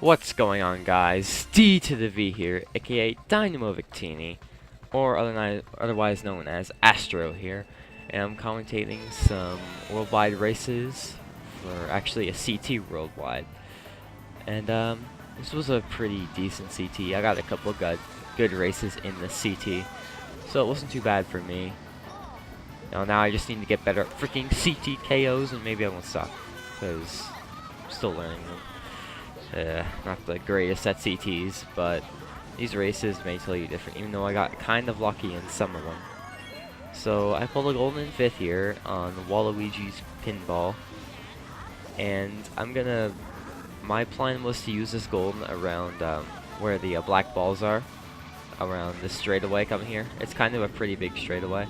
What's going on, guys? D to the V here, aka Dynamo Victini, or otherwise known as Astro here, and I'm commentating some worldwide races for actually a CT worldwide. And this was a pretty decent CT. I got a couple of good races in the CT, so it wasn't too bad for me. Now I just need to get better at freaking CT KOs, and maybe I won't suck, because I'm still learning them. Not the greatest at CTs, but these races may tell you different, even though I got kind of lucky in some of them. So I pulled a golden in 5th here on Waluigi's pinball, and my plan was to use this golden around where the black balls are, around this straightaway coming here. It's kind of a pretty big straightaway,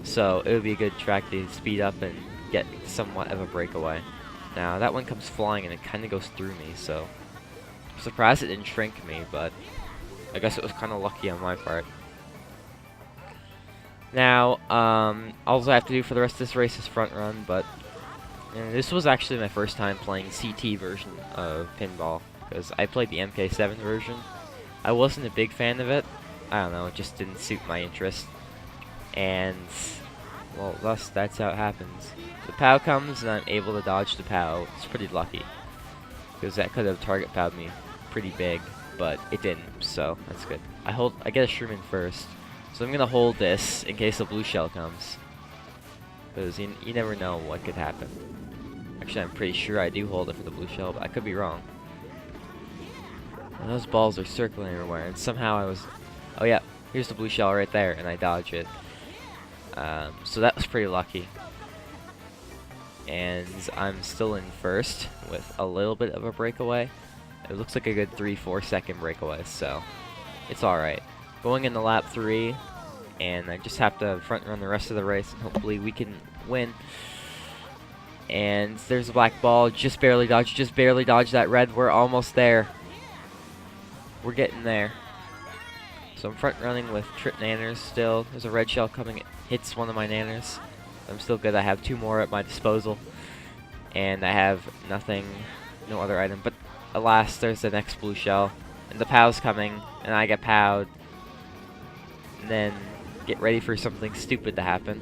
so it would be a good track to speed up and get somewhat of a breakaway. Now that one comes flying and it kind of goes through me, so I'm surprised it didn't shrink me, but I guess it was kind of lucky on my part. Now, all I have to do for the rest of this race is front run, but this was actually my first time playing CT version of pinball, because I played the MK7 version. I wasn't a big fan of it. I don't know, it just didn't suit my interest. And, well, thus, that's how it happens. The POW comes, and I'm able to dodge the POW. It's pretty lucky, because that could have target POW'd me pretty big, but it didn't, so that's good. I get a shroom in first, so I'm gonna hold this in case a blue shell comes, because you never know what could happen. Actually, I'm pretty sure I do hold it for the blue shell, but I could be wrong. And those balls are circling everywhere, and somehow oh yeah, here's the blue shell right there, and I dodge it. So that was pretty lucky. And I'm still in first with a little bit of a breakaway. It looks like a good 3-4 second breakaway, so it's alright. Going into lap 3, and I just have to front run the rest of the race, and hopefully we can win. And there's a black ball, just barely dodge that red. We're almost there. We're getting there. So I'm front running with trip nanners still. There's a red shell coming, it hits one of my nanners. I'm still good. I have 2 more at my disposal, and I have no other item. But alas, there's the next blue shell, and the POW's coming, and I get POW'd. And then get ready for something stupid to happen.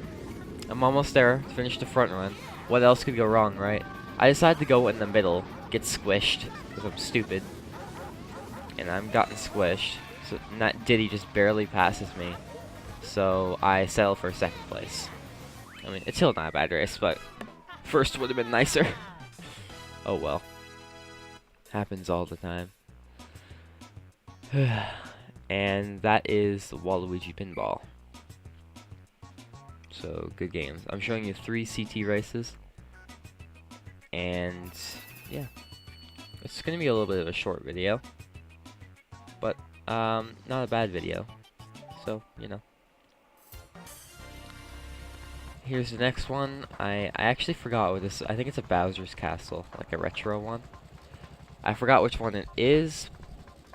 I'm almost there to finish the front run. What else could go wrong, right? I decided to go in the middle, get squished, because I'm stupid, and I'm gotten squished. So that Diddy just barely passes me, so I settle for 2nd place. I mean, it's still not a bad race, but first would have been nicer. Oh well. Happens all the time. And that is the Waluigi Pinball. So, good games. I'm showing you 3 CT races. And, yeah. It's going to be a little bit of a short video. But, not a bad video. So, you know. Here's the next one. I actually forgot what this. I think it's a Bowser's Castle, like a retro one. I forgot which one it is,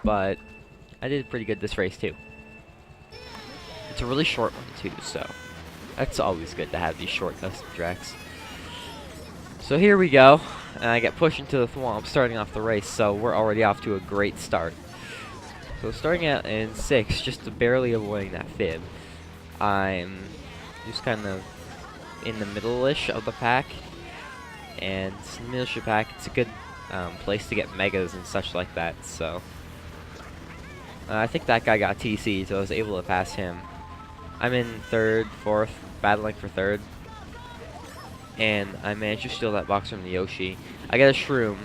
but I did pretty good this race too. It's a really short one too, so that's always good to have these short custom tracks. So here we go, and I get pushed into the thwomp starting off the race, so we're already off to a great start. So starting out in 6th, just barely avoiding that fib. I'm just kind of in the middle-ish of the pack, and in the middle-ish of the pack, it's a good place to get megas and such like that, so I think that guy got TC, so I was able to pass him. I'm in 3rd, 4th, battling for 3rd, and I managed to steal that box from the Yoshi. I get a shroom,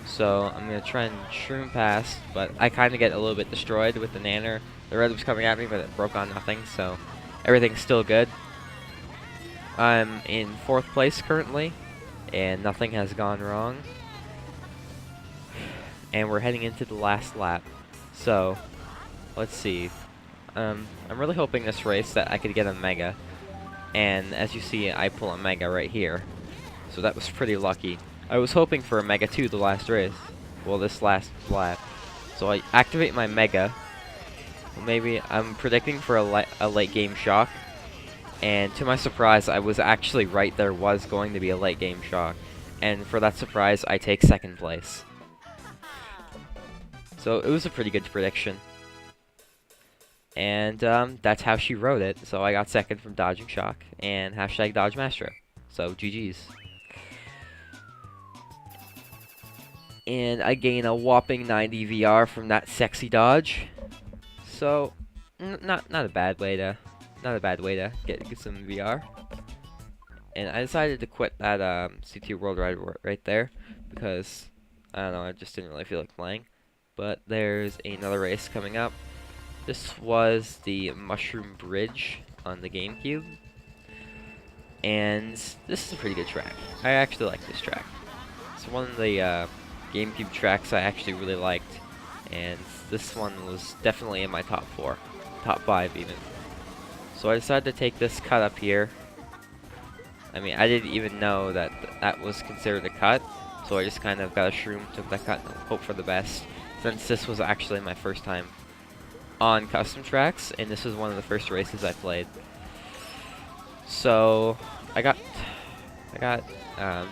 so I'm going to try and shroom past, but I kind of get a little bit destroyed with the nanner. The red was coming at me, but it broke on nothing, so everything's still good. I'm in 4th place currently, and nothing has gone wrong. And we're heading into the last lap. So, let's see. I'm really hoping this race that I could get a Mega. And as you see, I pull a Mega right here. So that was pretty lucky. I was hoping for a Mega too the last race. Well, this last lap. So I activate my Mega. Maybe I'm predicting for a late game shock. And to my surprise, I was actually right. There was going to be a late game shock. And for that surprise, I take 2nd place. So it was a pretty good prediction. And that's how she wrote it. So I got second from Dodging Shock and hashtag Dodge Mastro. So GG's. And I gain a whopping 90 VR from that sexy dodge. So not a bad way to get some VR. And I decided to quit that CT World Ride right there because I don't know, I just didn't really feel like playing. But there's another race coming up. This was the Mushroom Bridge on the GameCube. And this is a pretty good track. I actually like this track. It's one of the GameCube tracks I actually really liked. And this one was definitely in my top 4. Top 5 even. So I decided to take this cut up here. I mean, I didn't even know that that was considered a cut. So I just kind of got a shroom, took that cut, and hope for the best. Since this was actually my first time on custom tracks, and this was one of the first races I played. So I got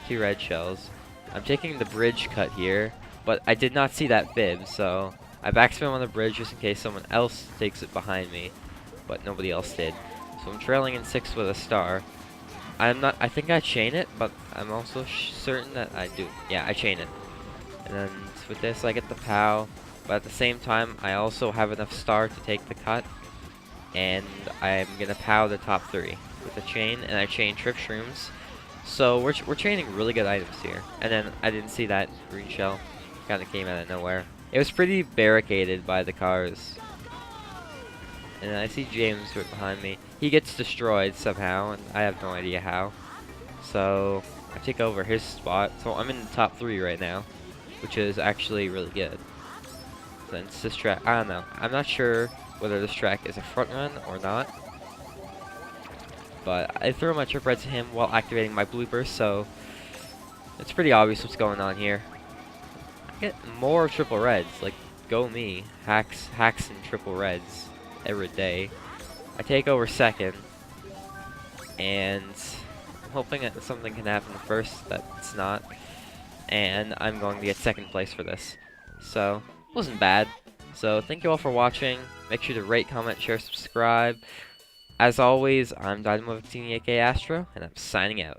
2 red shells. I'm taking the bridge cut here, but I did not see that bib, so I backspin on the bridge just in case someone else takes it behind me, but nobody else did. So I'm trailing in 6th with a star. I think I chain it, but I'm also certain that I do. Yeah, I chain it. And then with this I get the POW, but at the same time I also have enough star to take the cut, and I'm gonna POW the top 3 with a chain, and I chain trip shrooms. So we're chaining really good items here. And then I didn't see that green shell, kind of came out of nowhere. It was pretty barricaded by the cars. And then I see James right behind me. He gets destroyed somehow, and I have no idea how. So I take over his spot. So I'm in the top 3 right now, which is actually really good. Since this track, I don't know. I'm not sure whether this track is a front run or not. But I throw my trip red to him while activating my bloopers, so it's pretty obvious what's going on here. I get more triple reds, like go me. Hacks and triple reds every day. I take over 2nd, and I'm hoping that something can happen first that's not. And I'm going to get 2nd place for this. So, it wasn't bad. So, thank you all for watching. Make sure to rate, comment, share, subscribe. As always, I'm Dynamo aka Astro, and I'm signing out.